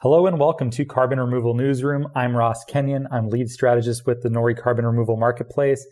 Hello and welcome to Carbon Removal Newsroom. I'm Ross Kenyon. I'm lead strategist with the Nori Carbon Removal Marketplace.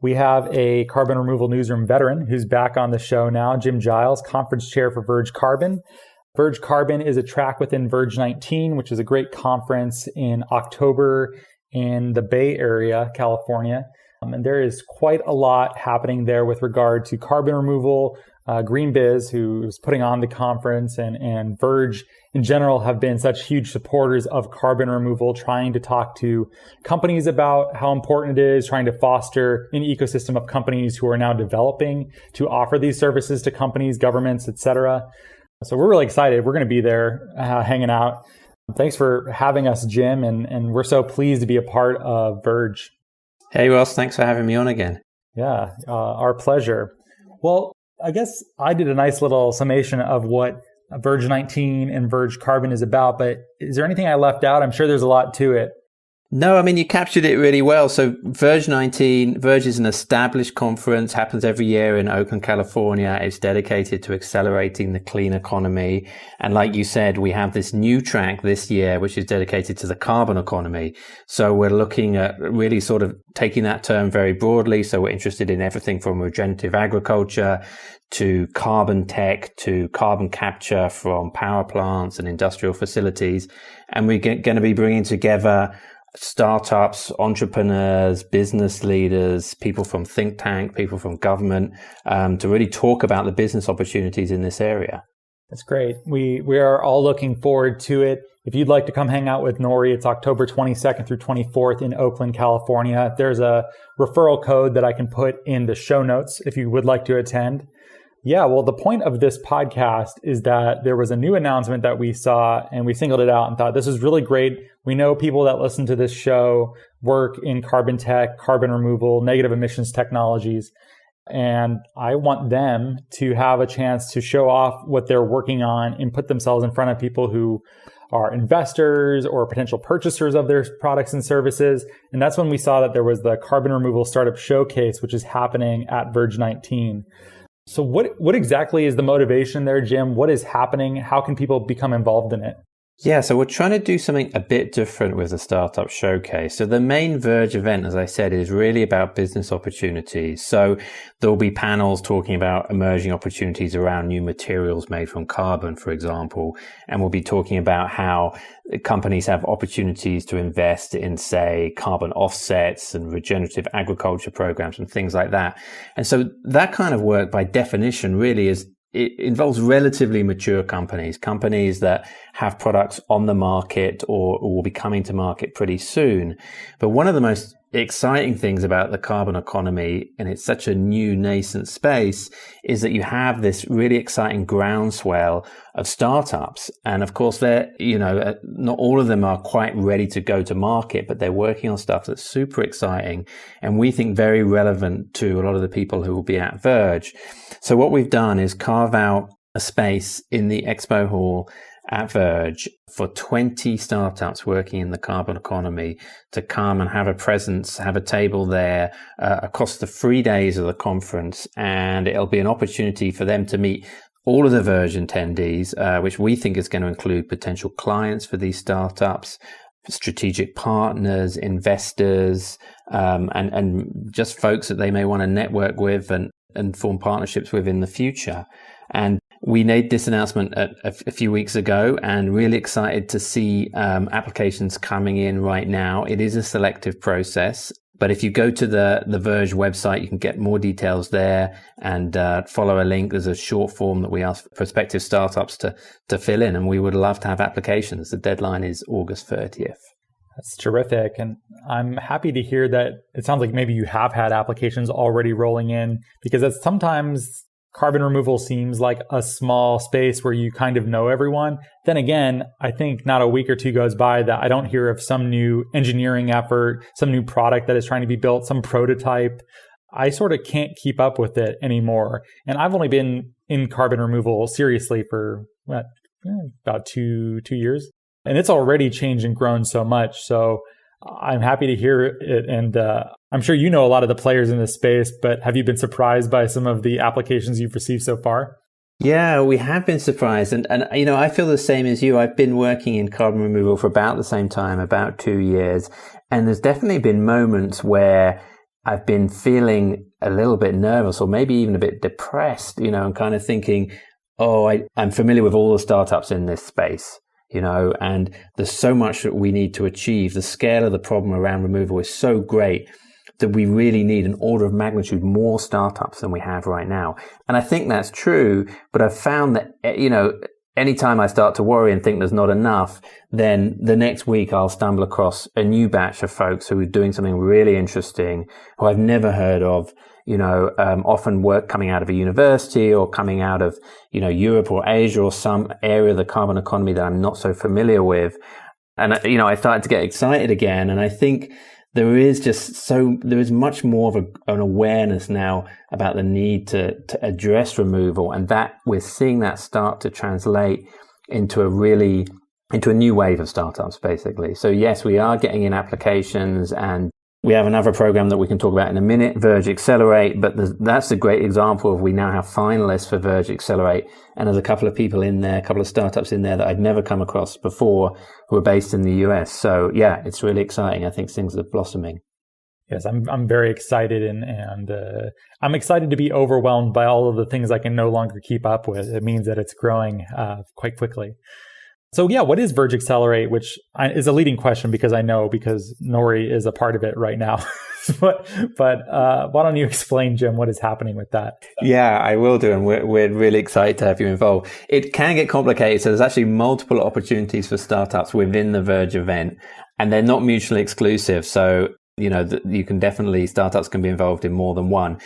We have a Carbon Removal Newsroom veteran who's back on the show now, Jim Giles, conference chair for VERGE Carbon. VERGE Carbon is a track within VERGE 19, which is a great conference in October in the Bay Area, California. And there is quite a lot happening there with regard to carbon removal. GreenBiz, who is putting on the conference, and VERGE in general have been such huge supporters of carbon removal, trying to talk to companies about how important it is, trying to foster an ecosystem of companies who are now developing to offer these services to companies, governments, etc. So we're really excited. We're going to be there hanging out. Thanks for having us, Jim, and we're so pleased to be a part of VERGE. Hey, Ross, thanks for having me on again. Yeah, our pleasure. Well, I guess I did a nice little summation of what VERGE 19 and VERGE Carbon is about, but is there anything I left out? I'm sure there's a lot to it. No, I mean, you captured it really well. So VERGE 19, VERGE is an established conference, happens every year in Oakland, California. It's dedicated to accelerating the clean economy. And like you said, we have this new track this year, which is dedicated to the carbon economy. So we're looking at really sort of taking that term very broadly. So we're interested in everything from regenerative agriculture to carbon tech to carbon capture from power plants and industrial facilities. And we're going to be bringing together startups, entrepreneurs, business leaders, people from think tank, people from government, to really talk about the business opportunities in this area. That's great. We are all looking forward to it. If you'd like to come hang out with Nori, it's October 22nd through 24th in Oakland, California. There's a referral code that I can put in the show notes if you would like to attend. Yeah, well, the point of this podcast is that there was a new announcement that we saw and we singled it out and thought this is really great. We know people that listen to this show work in carbon tech, carbon removal, negative emissions technologies. And I want them to have a chance to show off what they're working on and put themselves in front of people who are investors or potential purchasers of their products and services. And that's when we saw that there was the Carbon Removal Startup Showcase, which is happening at VERGE 19. So what exactly is the motivation there, Jim? What is happening? How can people become involved in it? Yeah, so we're trying to do something a bit different with the Startup Showcase. So the main VERGE event, as I said, is really about business opportunities. So there'll be panels talking about emerging opportunities around new materials made from carbon, for example. And we'll be talking about how companies have opportunities to invest in, say, carbon offsets and regenerative agriculture programs and things like that. And so that kind of work, by definition, really it involves relatively mature companies that have products on the market or will be coming to market pretty soon. But one of the most exciting things about the carbon economy, and it's such a new nascent space, is that you have this really exciting groundswell of startups. And of course, not all of them are quite ready to go to market, but they're working on stuff that's super exciting and we think very relevant to a lot of the people who will be at VERGE. So what we've done is carve out a space in the expo hall at VERGE for 20 startups working in the carbon economy to come and have a presence, have a table there across the 3 days of the conference. And it'll be an opportunity for them to meet all of the VERGE attendees, which we think is going to include potential clients for these startups, strategic partners, investors, and just folks that they may want to network with and form partnerships with in the future. And we made this announcement a few weeks ago and really excited to see applications coming in right now. It is a selective process, but if you go to the VERGE website, you can get more details there and follow a link. There's a short form that we ask prospective startups to fill in, and we would love to have applications. The deadline is August 30th. That's terrific. And I'm happy to hear that it sounds like maybe you have had applications already rolling in, because it's sometimes carbon removal seems like a small space where you kind of know everyone. Then again, I think not a week or two goes by that I don't hear of some new engineering effort, some new product that is trying to be built, some prototype. I sort of can't keep up with it anymore. And I've only been in carbon removal seriously for about two years. And it's already changed and grown so much. So I'm happy to hear it. And I'm sure you know a lot of the players in this space, but have you been surprised by some of the applications you've received so far? Yeah, we have been surprised. And you know, I feel the same as you. I've been working in carbon removal for about the same time, about 2 years. And there's definitely been moments where I've been feeling a little bit nervous or maybe even a bit depressed, you know, and kind of thinking, oh, I'm familiar with all the startups in this space, you know, and there's so much that we need to achieve. The scale of the problem around removal is so great that we really need an order of magnitude more startups than we have right now. And I think that's true, but I've found that, you know, anytime I start to worry and think there's not enough, then the next week I'll stumble across a new batch of folks who are doing something really interesting, who I've never heard of, you know, often work coming out of a university or coming out of, you know, Europe or Asia or some area of the carbon economy that I'm not so familiar with. And, you know, I started to get excited again. And I think there is much more of an awareness now about the need to address removal, and that we're seeing that start to translate into a new wave of startups, basically. So yes, we are getting in applications, and we have another program that we can talk about in a minute, Verge Accelerate, but that's a great example of we now have finalists for Verge Accelerate. And there's a couple of people in there, a couple of startups in there that I'd never come across before who are based in the US. So yeah, it's really exciting. I think things are blossoming. Yes, I'm very excited, and I'm excited to be overwhelmed by all of the things I can no longer keep up with. It means that it's growing quite quickly. So yeah, what is Verge Accelerate, which is a leading question because Nori is a part of it right now. but why don't you explain, Jim, what is happening with that? Yeah, I will do. And we're really excited to have you involved. It can get complicated. So there's actually multiple opportunities for startups within the Verge event, and they're not mutually exclusive. So you know, you can definitely, startups can be involved in more than one.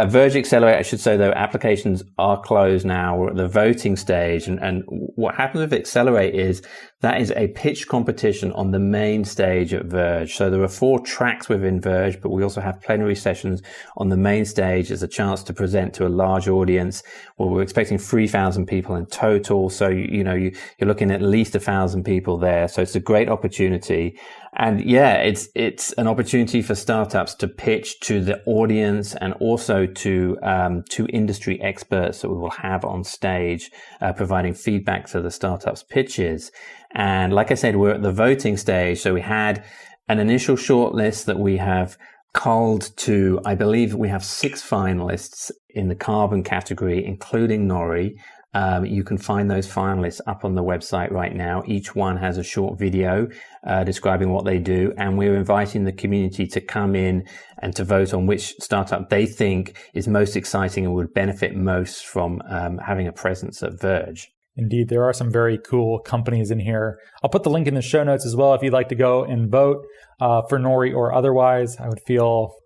Verge Accelerate, I should say, though, applications are closed now. We're at the voting stage. And what happens with Accelerate is that is a pitch competition on the main stage at Verge. So there are 4 tracks within Verge, but we also have plenary sessions on the main stage as a chance to present to a large audience. Well, we're expecting 3,000 people in total. So, you know, you're looking at least 1,000 people there. So it's a great opportunity. And yeah, it's an opportunity for startups to pitch to the audience and also to industry experts that we will have on stage, providing feedback to the startups' pitches. And like I said, we're at the voting stage. So we had an initial shortlist that we have culled to, I believe we have 6 finalists in the carbon category, including Nori. You can find those finalists up on the website right now. Each one has a short video describing what they do, and we're inviting the community to come in and to vote on which startup they think is most exciting and would benefit most from having a presence at Verge. Indeed, there are some very cool companies in here. I'll put the link in the show notes as well if you'd like to go and vote for Nori or otherwise. I would feel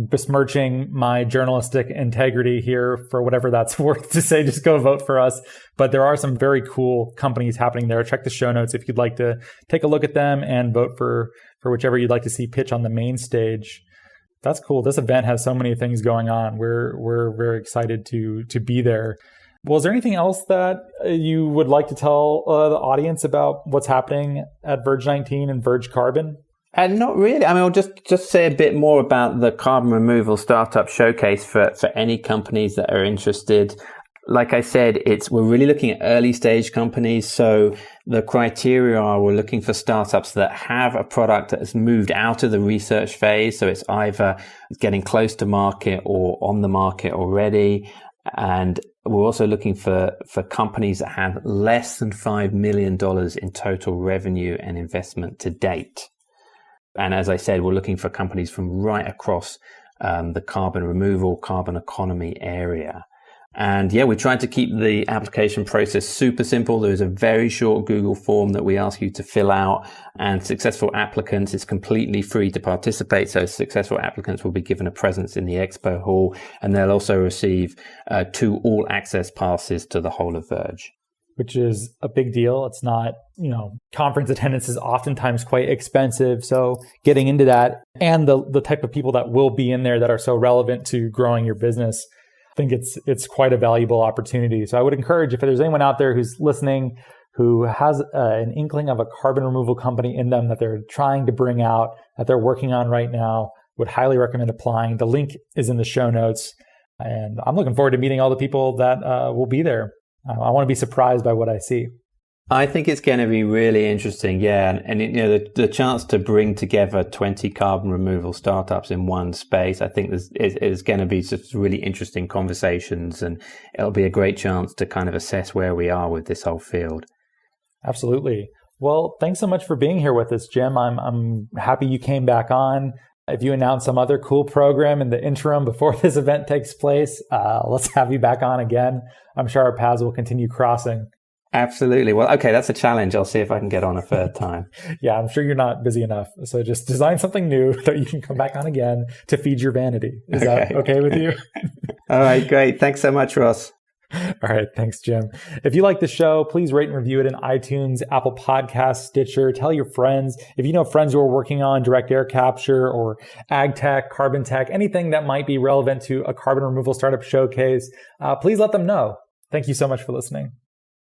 besmirching my journalistic integrity here for whatever that's worth to say, just go vote for us. But there are some very cool companies happening there. Check the show notes if you'd like to take a look at them and vote for whichever you'd like to see pitch on the main stage. That's cool. This event has so many things going on. We're very excited to be there. Well, is there anything else that you would like to tell the audience about what's happening at Verge 19 and Verge Carbon? And not really. I mean, I'll just say a bit more about the Carbon Removal Startup Showcase for any companies that are interested. Like I said, we're really looking at early stage companies. So the criteria are we're looking for startups that have a product that has moved out of the research phase. So it's either getting close to market or on the market already. And we're also looking for companies that have less than $5 million in total revenue and investment to date. And as I said, we're looking for companies from right across the carbon removal, carbon economy area. And yeah, we tried to keep the application process super simple. There is a very short Google form that we ask you to fill out, and successful applicants is completely free to participate. So successful applicants will be given a presence in the expo hall, and they'll also receive 2 all access passes to the whole of Verge. Which is a big deal. It's not, conference attendance is oftentimes quite expensive. So getting into that and the type of people that will be in there that are so relevant to growing your business, I think it's quite a valuable opportunity. So I would encourage, if there's anyone out there who's listening who has an inkling of a carbon removal company in them that they're trying to bring out, that they're working on right now, would highly recommend applying. The link is in the show notes. And I'm looking forward to meeting all the people that will be there. I want to be surprised by what I see. I think it's going to be really interesting, yeah. And the chance to bring together 20 carbon removal startups in one space, I think is going to be just really interesting conversations, and it'll be a great chance to kind of assess where we are with this whole field. Absolutely. Well, thanks so much for being here with us, Jim. I'm happy you came back on. If you announce some other cool program in the interim before this event takes place, let's have you back on again. I'm sure our paths will continue crossing. Absolutely. Well, okay, that's a challenge. I'll see if I can get on a third time. Yeah, I'm sure you're not busy enough. So just design something new that you can come back on again to feed your vanity. Is that okay with you? All right, great. Thanks so much, Ross. All right. Thanks, Jim. If you like the show, please rate and review it in iTunes, Apple Podcasts, Stitcher. Tell your friends. If you know friends who are working on direct air capture or ag tech, carbon tech, anything that might be relevant to a carbon removal startup showcase, please let them know. Thank you so much for listening.